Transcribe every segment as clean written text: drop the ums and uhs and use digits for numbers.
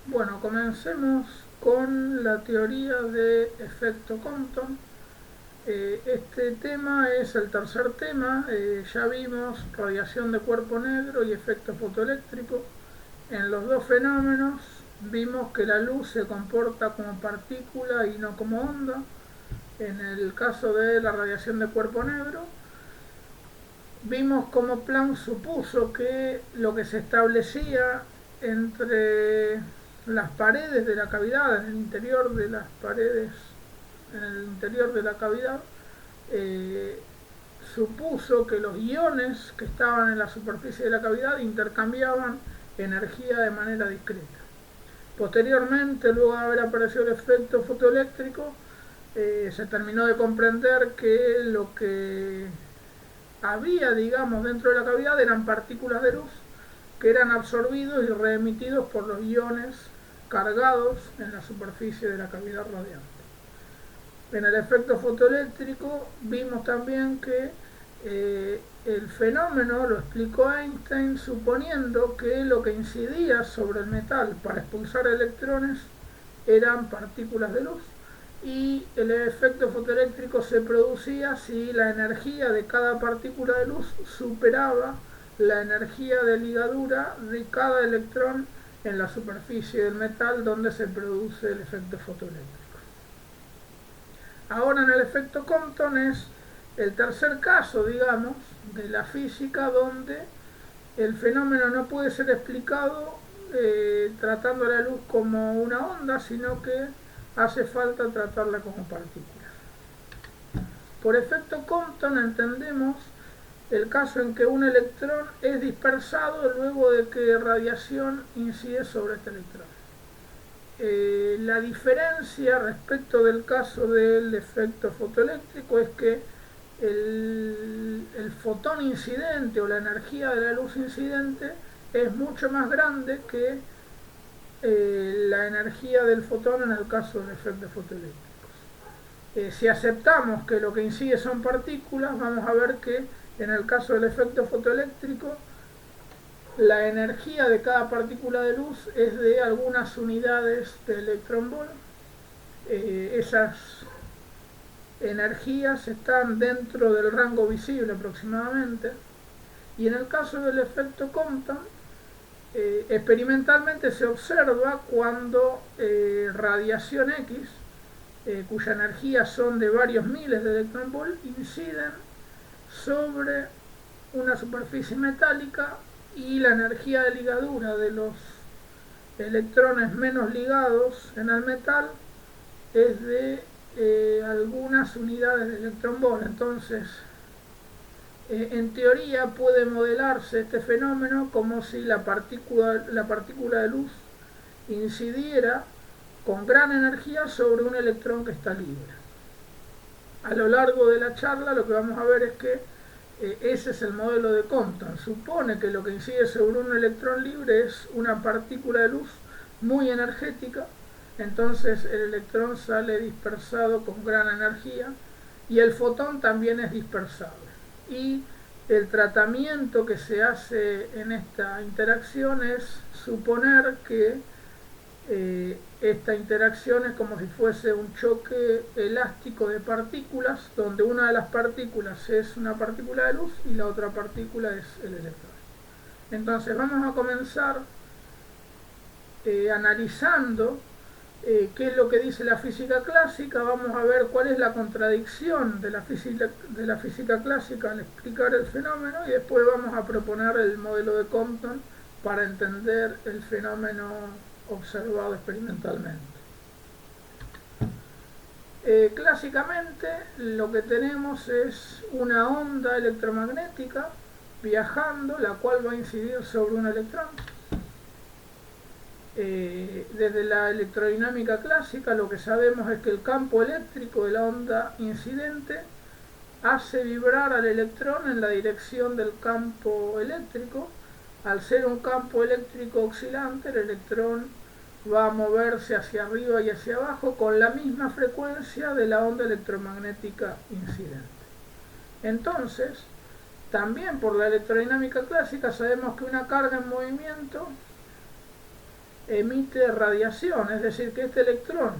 Bueno, comencemos con la teoría de efecto Compton. Este tema es el tercer tema. Ya vimos radiación de cuerpo negro y efecto fotoeléctrico. En los dos fenómenos vimos que la luz se comporta como partícula y no como onda. En el caso de la radiación de cuerpo negro, vimos cómo Planck supuso que lo que se establecía entre las paredes de la cavidad, en el interior de las paredes, en el interior de la cavidad, eh, supuso que los iones que estaban en la superficie de la cavidad intercambiaban energía de manera discreta. Posteriormente, luego de haber aparecido el efecto fotoeléctrico, se terminó de comprender que lo que había, digamos, dentro de la cavidad eran partículas de luz que eran absorbidos y reemitidos por los iones cargados en la superficie de la cavidad radiante. En el efecto fotoeléctrico vimos también que el fenómeno lo explicó Einstein suponiendo que lo que incidía sobre el metal para expulsar electrones eran partículas de luz, y el efecto fotoeléctrico se producía si la energía de cada partícula de luz superaba la energía de ligadura de cada electrón en la superficie del metal donde se produce el efecto fotoeléctrico. Ahora en el efecto Compton es el tercer caso, digamos, de la física donde el fenómeno no puede ser explicado tratando la luz como una onda, sino que hace falta tratarla como partícula. Por efecto Compton entendemos el caso en que un electrón es dispersado luego de que radiación incide sobre este electrón. La diferencia respecto del caso del efecto fotoeléctrico es que el fotón incidente o la energía de la luz incidente es mucho más grande que la energía del fotón en el caso del efecto fotoeléctrico. Si aceptamos que lo que incide son partículas, vamos a ver que en el caso del efecto fotoeléctrico la energía de cada partícula de luz es de algunas unidades de electronvolt. Esas energías están dentro del rango visible aproximadamente. Y en el caso del efecto Compton, experimentalmente se observa cuando radiación X, cuya energía son de varios miles de electronvolt, inciden sobre una superficie metálica, y la energía de ligadura de los electrones menos ligados en el metal es de algunas unidades de electronvolt. Entonces, en teoría puede modelarse este fenómeno como si la partícula de luz incidiera con gran energía sobre un electrón que está libre. A lo largo de la charla lo que vamos a ver es que ese es el modelo de Compton. Supone que lo que incide sobre un electrón libre es una partícula de luz muy energética, entonces el electrón sale dispersado con gran energía y el fotón también es dispersable. Y el tratamiento que se hace en esta interacción es suponer que esta interacción es como si fuese un choque elástico de partículas, donde una de las partículas es una partícula de luz y la otra partícula es el electrón. Entonces vamos a comenzar analizando qué es lo que dice la física clásica. Vamos a ver cuál es la contradicción de la física clásica al explicar el fenómeno, y después vamos a proponer el modelo de Compton para entender el fenómeno observado experimentalmente. Clásicamente lo que tenemos es una onda electromagnética viajando, la cual va a incidir sobre un electrón. Desde la electrodinámica clásica lo que sabemos es que el campo eléctrico de la onda incidente hace vibrar al electrón en la dirección del campo eléctrico. Al ser un campo eléctrico oscilante, el electrón va a moverse hacia arriba y hacia abajo con la misma frecuencia de la onda electromagnética incidente. Entonces, también por la electrodinámica clásica sabemos que una carga en movimiento emite radiación, es decir, que este electrón,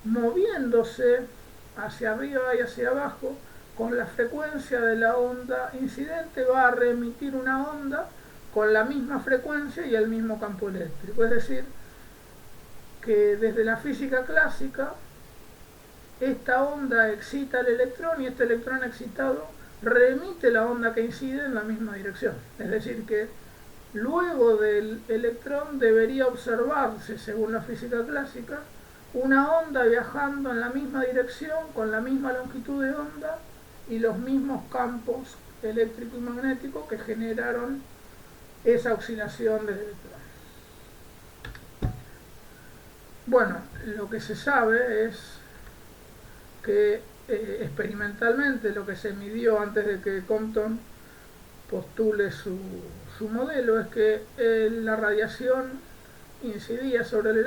moviéndose hacia arriba y hacia abajo, con la frecuencia de la onda incidente va a reemitir una onda con la misma frecuencia y el mismo campo eléctrico. Es decir, que desde la física clásica, esta onda excita al electrón y este electrón excitado reemite la onda que incide en la misma dirección. Es decir, que luego del electrón debería observarse, según la física clásica, una onda viajando en la misma dirección, con la misma longitud de onda y los mismos campos eléctrico y magnético que generaron esa oscilación del electrón. Bueno, lo que se sabe es que experimentalmente lo que se midió antes de que Compton postule su modelo es que la radiación incidía sobre el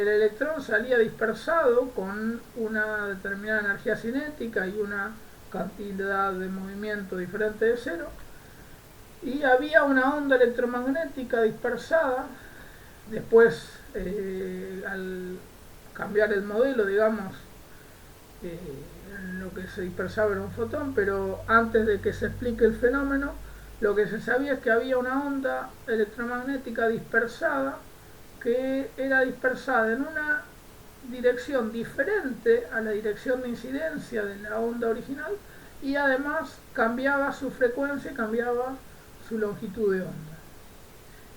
electrón salía dispersado con una determinada energía cinética y una cantidad de movimiento diferente de cero, y había una onda electromagnética dispersada. Después, al cambiar el modelo, digamos, lo que se dispersaba era un fotón, pero antes de que se explique el fenómeno, lo que se sabía es que había una onda electromagnética dispersada que era dispersada en una dirección diferente a la dirección de incidencia de la onda original, y además cambiaba su frecuencia y cambiaba su longitud de onda.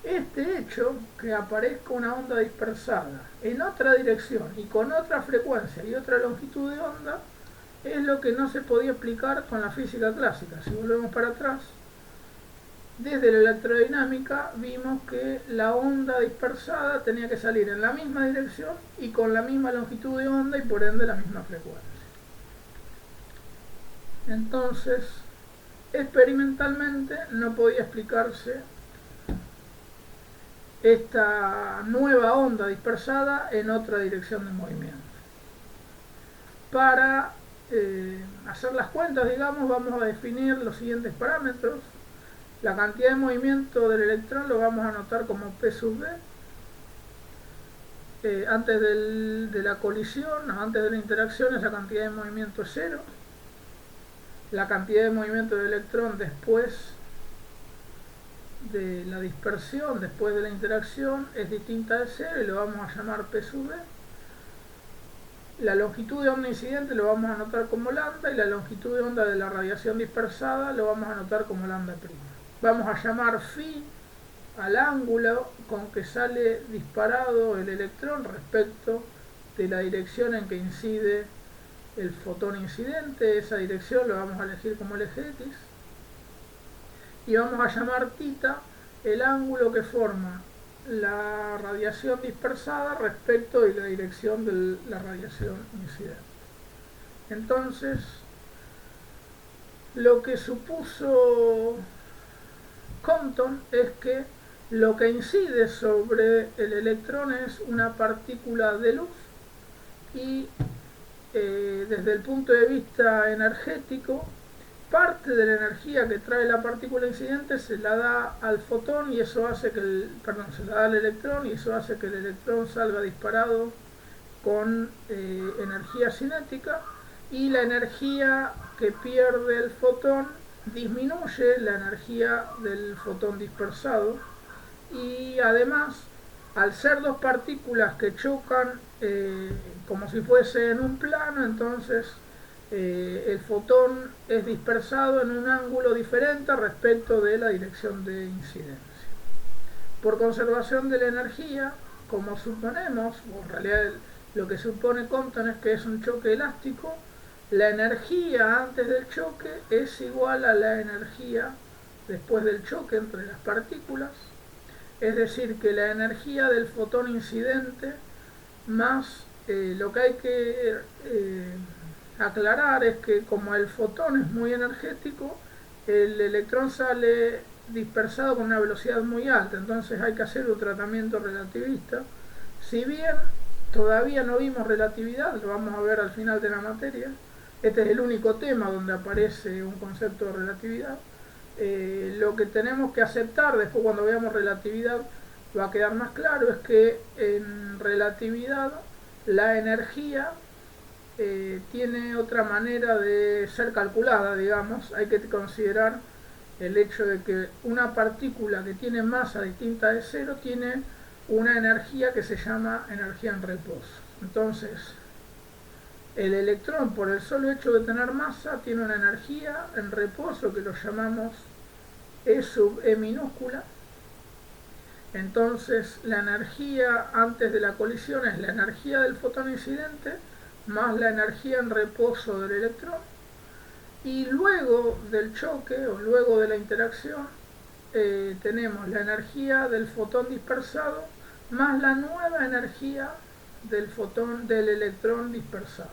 Este hecho, que aparezca una onda dispersada en otra dirección y con otra frecuencia y otra longitud de onda, es lo que no se podía explicar con la física clásica. Si volvemos para atrás, desde la electrodinámica vimos que la onda dispersada tenía que salir en la misma dirección y con la misma longitud de onda y por ende la misma frecuencia. Entonces, experimentalmente no podía explicarse esta nueva onda dispersada en otra dirección de movimiento. Para hacer las cuentas, digamos, vamos a definir los siguientes parámetros. La cantidad de movimiento del electrón lo vamos a anotar como P sub B. Antes de la colisión, antes de la interacción, esa cantidad de movimiento es cero. La cantidad de movimiento del electrón después de la dispersión, después de la interacción, es distinta de cero y lo vamos a llamar P sub B. La longitud de onda incidente lo vamos a anotar como lambda y la longitud de onda de la radiación dispersada lo vamos a anotar como lambda prima. Vamos a llamar phi al ángulo con que sale disparado el electrón respecto de la dirección en que incide el fotón incidente. Esa dirección lo vamos a elegir como el eje X. Y vamos a llamar θ el ángulo que forma la radiación dispersada respecto de la dirección de la radiación incidente. Entonces, lo que supuso Compton es que lo que incide sobre el electrón es una partícula de luz y desde el punto de vista energético, parte de la energía que trae la partícula incidente se la da al fotón y eso hace que se la da al electrón y eso hace que el electrón salga disparado con energía cinética, y la energía que pierde el fotón disminuye la energía del fotón dispersado, y además, al ser dos partículas que chocan como si fuese en un plano, entonces el fotón es dispersado en un ángulo diferente respecto de la dirección de incidencia. Por conservación de la energía, como suponemos, o en realidad lo que supone Compton es que es un choque elástico, la energía antes del choque es igual a la energía después del choque entre las partículas. Es decir, que la energía del fotón incidente más lo que hay que aclarar es que como el fotón es muy energético, el electrón sale dispersado con una velocidad muy alta, entonces hay que hacer un tratamiento relativista. Si bien todavía no vimos relatividad, lo vamos a ver al final de la materia, este es el único tema donde aparece un concepto de relatividad. Lo que tenemos que aceptar después cuando veamos relatividad va a quedar más claro es que en relatividad la energía tiene otra manera de ser calculada, digamos. Hay que considerar el hecho de que una partícula que tiene masa distinta de cero tiene una energía que se llama energía en reposo. Entonces, el electrón, por el solo hecho de tener masa, tiene una energía en reposo que lo llamamos E sub E minúscula. Entonces, la energía antes de la colisión es la energía del fotón incidente más la energía en reposo del electrón. Y luego del choque o luego de la interacción tenemos la energía del fotón dispersado más la nueva energía del electrón dispersado.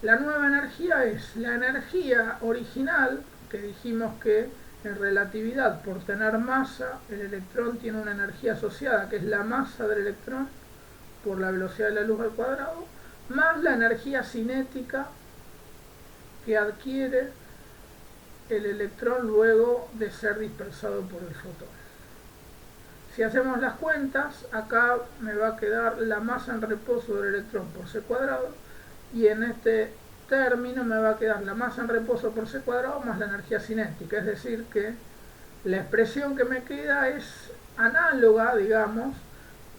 La nueva energía es la energía original, que dijimos que en relatividad, por tener masa, el electrón tiene una energía asociada, que es la masa del electrón por la velocidad de la luz al cuadrado, más la energía cinética que adquiere el electrón luego de ser dispersado por el fotón. Si hacemos las cuentas, acá me va a quedar la masa en reposo del electrón por c cuadrado, y en este término me va a quedar la masa en reposo por c cuadrado más la energía cinética, es decir que la expresión que me queda es análoga, digamos,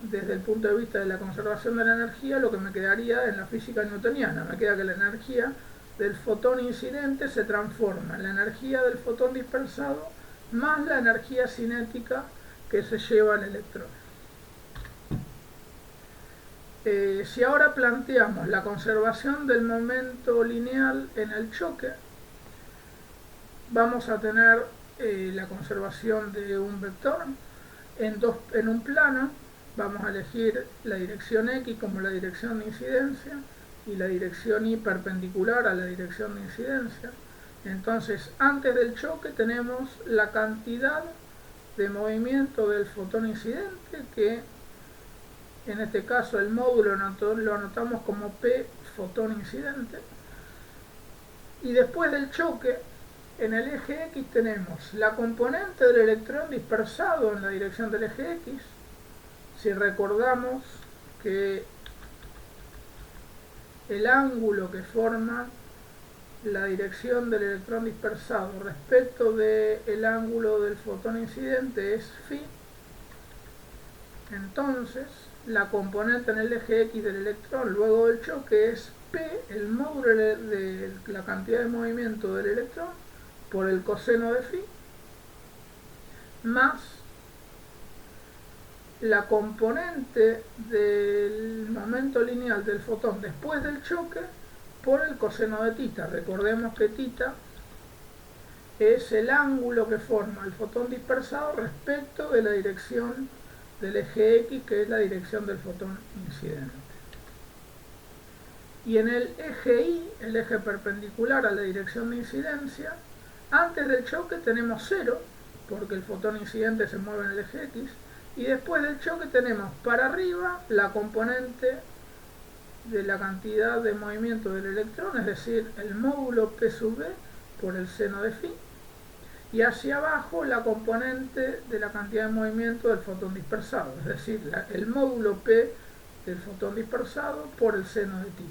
desde el punto de vista de la conservación de la energía, lo que me quedaría en la física newtoniana. Me queda que la energía del fotón incidente se transforma en la energía del fotón dispersado más la energía cinética que se lleva el electrón. Si ahora planteamos la conservación del momento lineal en el choque, vamos a tener la conservación de un vector en un plano. Vamos a elegir la dirección X como la dirección de incidencia y la dirección Y perpendicular a la dirección de incidencia. Entonces, antes del choque tenemos la cantidad de movimiento del fotón incidente, que en este caso el módulo lo anotamos como P fotón incidente. Y después del choque, en el eje X tenemos la componente del electrón dispersado en la dirección del eje X. Si recordamos que el ángulo que forma la dirección del electrón dispersado respecto del ángulo del fotón incidente es φ, entonces la componente en el eje X del electrón luego del choque es P, el módulo de la cantidad de movimiento del electrón por el coseno de φ, más la componente del momento lineal del fotón después del choque por el coseno de θ. Recordemos que θ es el ángulo que forma el fotón dispersado respecto de la dirección del eje X, que es la dirección del fotón incidente. Y en el eje Y, el eje perpendicular a la dirección de incidencia, antes del choque tenemos 0, porque el fotón incidente se mueve en el eje X, y después del choque tenemos para arriba la componente de la cantidad de movimiento del electrón, es decir, el módulo P sub B por el seno de φ, y hacia abajo la componente de la cantidad de movimiento del fotón dispersado, es decir, el módulo P del fotón dispersado por el seno de θ.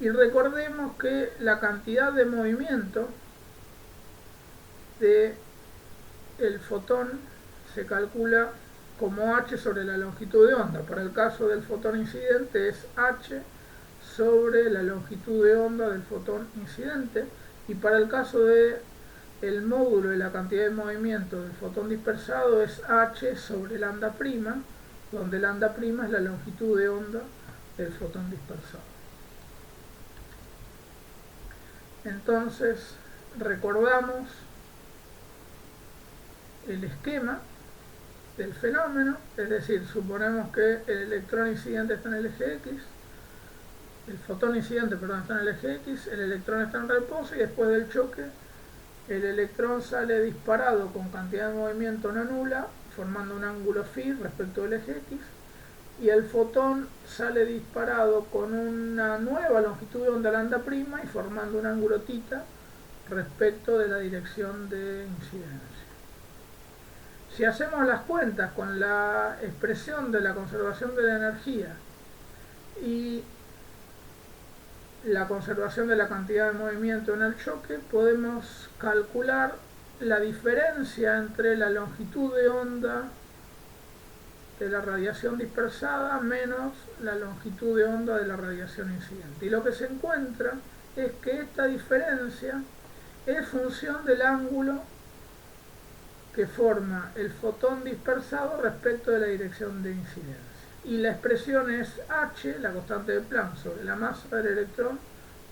Y recordemos que la cantidad de movimiento del fotón se calcula como h sobre la longitud de onda. Para el caso del fotón incidente es h sobre la longitud de onda del fotón incidente, y para el caso del módulo de la cantidad de movimiento del fotón dispersado es h sobre lambda prima, donde lambda prima es la longitud de onda del fotón dispersado. Entonces, recordamos el esquema del fenómeno, es decir, suponemos que el electrón incidente está en el eje X, el fotón incidente, perdón, está en el eje X, el electrón está en reposo, y después del choque el electrón sale disparado con cantidad de movimiento no nula, formando un ángulo φ respecto del eje X, y el fotón sale disparado con una nueva longitud de onda lambda prima y formando un ángulo θ respecto de la dirección de incidencia. Si hacemos las cuentas con la expresión de la conservación de la energía y la conservación de la cantidad de movimiento en el choque, podemos calcular la diferencia entre la longitud de onda de la radiación dispersada menos la longitud de onda de la radiación incidente. Y lo que se encuentra es que esta diferencia es función del ángulo que forma el fotón dispersado respecto de la dirección de incidencia. Y la expresión es h, la constante de Planck, sobre la masa del electrón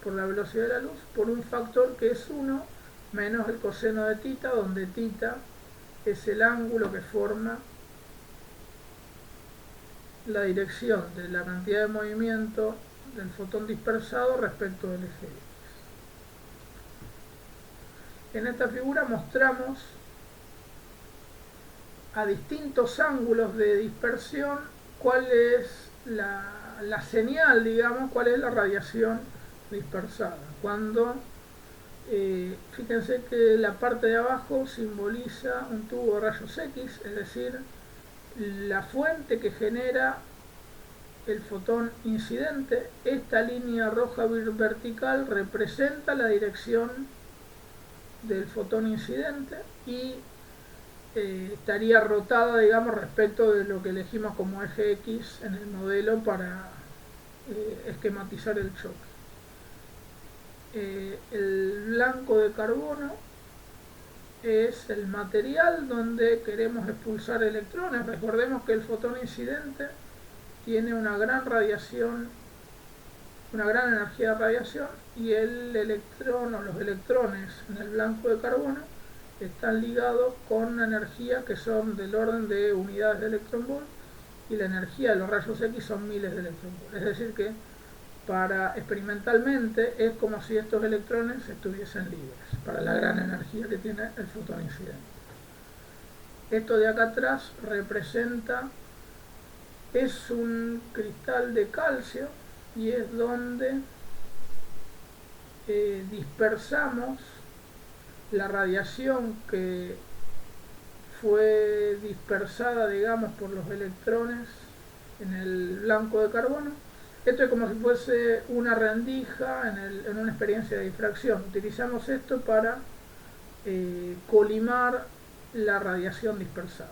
por la velocidad de la luz, por un factor que es 1 menos el coseno de θ, donde θ es el ángulo que forma la dirección de la cantidad de movimiento del fotón dispersado respecto del eje X. En esta figura mostramos a distintos ángulos de dispersión cuál es la señal, digamos, cuál es la radiación dispersada. Cuando, fíjense que la parte de abajo simboliza un tubo de rayos X, es decir, la fuente que genera el fotón incidente. Esta línea roja vertical representa la dirección del fotón incidente y estaría rotada, digamos, respecto de lo que elegimos como eje X en el modelo para esquematizar el choque. El blanco de carbono es el material donde queremos expulsar electrones. Recordemos que el fotón incidente tiene una gran radiación, una gran energía de radiación, y el electrón o los electrones en el blanco de carbono están ligados con una energía que son del orden de unidades de electronvolt, y la energía de los rayos X son miles de electronvolt. Es decir que experimentalmente es como si estos electrones estuviesen libres para la gran energía que tiene el fotón incidente. Esto de acá atrás es un cristal de calcio y es donde dispersamos la radiación que fue dispersada, digamos, por los electrones en el blanco de carbono. Esto es como si fuese una rendija en una experiencia de difracción. Utilizamos esto para colimar la radiación dispersada.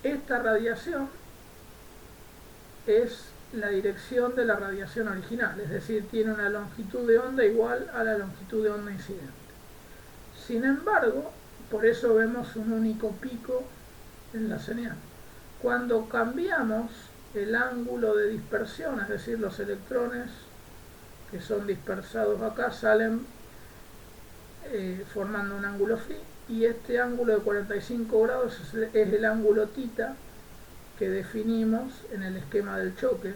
Esta radiación es la dirección de la radiación original, es decir, tiene una longitud de onda igual a la longitud de onda incidente. Sin embargo, por eso vemos un único pico en la señal. Cuando cambiamos el ángulo de dispersión, es decir, los electrones que son dispersados acá salen formando un ángulo phi, y este ángulo de 45 grados es el ángulo θ que definimos en el esquema del choque.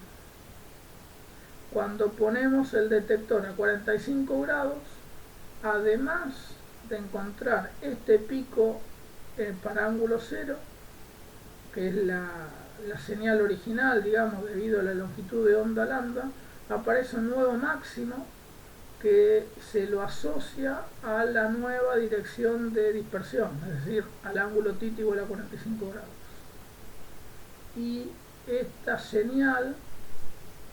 Cuando ponemos el detector a 45 grados, además de encontrar este pico para ángulo cero, que es la señal original, digamos, debido a la longitud de onda lambda, aparece un nuevo máximo que se lo asocia a la nueva dirección de dispersión, es decir, al ángulo θ igual a 45 grados. Y esta señal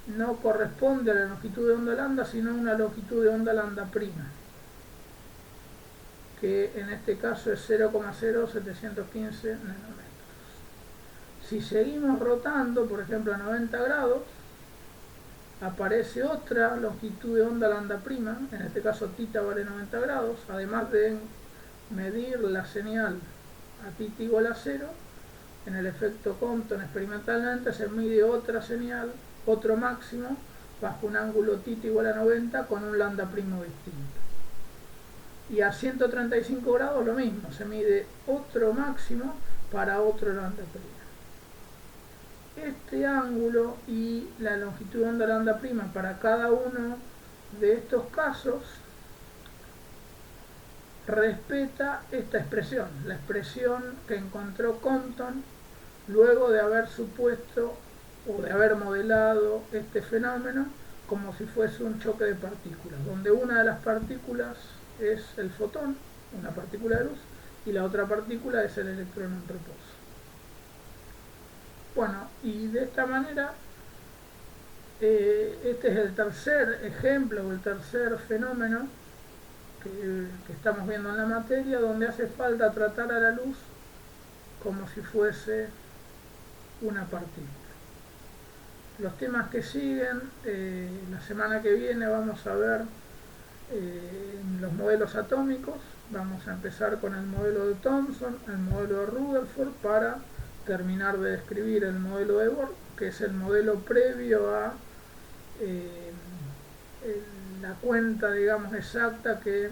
no corresponde a la longitud de onda lambda, sino a una longitud de onda lambda prima, que en este caso es 0,0715 nanómetros. Si seguimos rotando, por ejemplo a 90 grados, aparece otra longitud de onda lambda prima, en este caso θ vale 90 grados, además de medir la señal a θ igual a 0, en el efecto Compton experimentalmente se mide otra señal, otro máximo, bajo un ángulo θ igual a 90 con un lambda primo distinto. Y a 135 grados lo mismo, se mide otro máximo para otro lambda primo. Este ángulo y la longitud de onda lambda prima para cada uno de estos casos respeta esta expresión, la expresión que encontró Compton luego de haber supuesto o de haber modelado este fenómeno como si fuese un choque de partículas, donde una de las partículas es el fotón, una partícula de luz, y la otra partícula es el electrón en reposo. Bueno, y de esta manera, este es el tercer ejemplo o el tercer fenómeno que estamos viendo en la materia, donde hace falta tratar a la luz como si fuese una partícula. Los temas que siguen, la semana que viene vamos a ver los modelos atómicos. Vamos a empezar con el modelo de Thomson, el modelo de Rutherford, para terminar de describir el modelo de Bohr, que es el modelo previo a eh, la cuenta, digamos, exacta que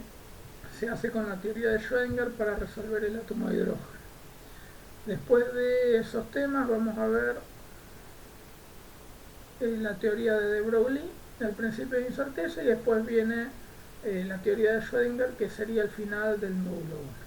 se hace con la teoría de Schrödinger para resolver el átomo de hidrógeno. Después de esos temas vamos a ver la teoría de de Broglie, el principio de incerteza, y después viene la teoría de Schrödinger, que sería el final del módulo 1.